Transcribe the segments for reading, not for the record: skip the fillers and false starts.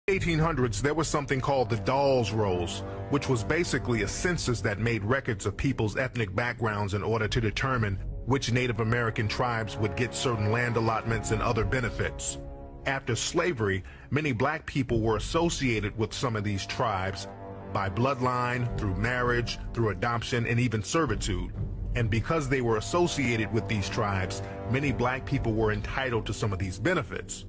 1800s, there was something called the Dawes Rolls, which was basically a census that made records of people's ethnic backgrounds in order to determine which Native American tribes would get certain land allotments and other benefits. After slavery, many black people were associated with some of these tribes by bloodline, through marriage, through adoption, and even servitude. And because they were associated with these tribes, many black people were entitled to some of these benefits.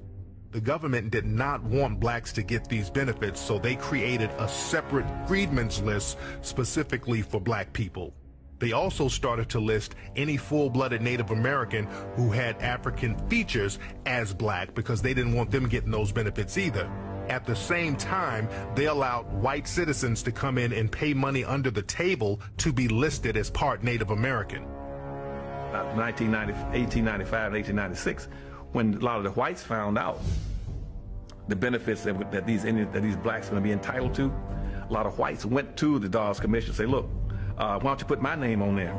The government did not want blacks to get these benefits, so they created a separate freedmen's list specifically for black people. They also started to list any full-blooded Native American who had African features as black because they didn't want them getting those benefits either. At the same time, they allowed white citizens to come in and pay money under the table to be listed as part Native American. 1895 and 1896, when a lot of the whites found out the benefits that these blacks are going to be entitled to, a lot of whites went to the Dawes Commission and say, look, why don't you put my name on there?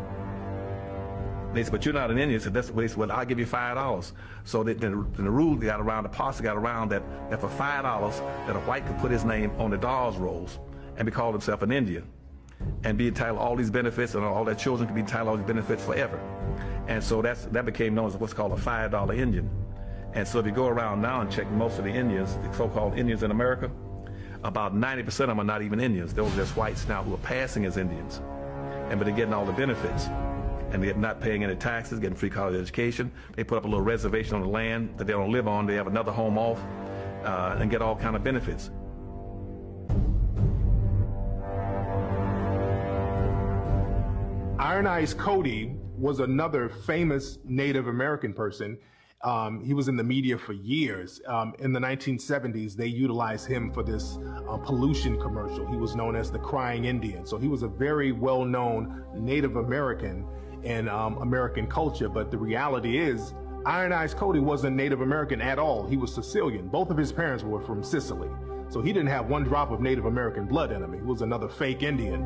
They said, but you're not an Indian. So that's what they said, well, I'll give you $5. So the rule got around, the policy got around that for $5 that a white could put his name on the Dawes Rolls and be called himself an Indian and be entitled to all these benefits, and all their children could be entitled to all these benefits forever. And so that became known as what's called a $5 Indian. And so if you go around now and check most of the Indians, the so-called Indians in America, about 90% of them are not even Indians. Those are just whites now who are passing as Indians. But they're getting all the benefits. And they're not paying any taxes, getting free college education. They put up a little reservation on the land that they don't live on. They have another home off and get all kind of benefits. Iron Eyes Cody was another famous Native American person. He was in the media for years. In the 1970s, they utilized him for this pollution commercial. He was known as the Crying Indian. So he was a very well-known Native American in American culture. But the reality is, Iron Eyes Cody wasn't Native American at all. He was Sicilian. Both of his parents were from Sicily. So he didn't have one drop of Native American blood in him. He was another fake Indian.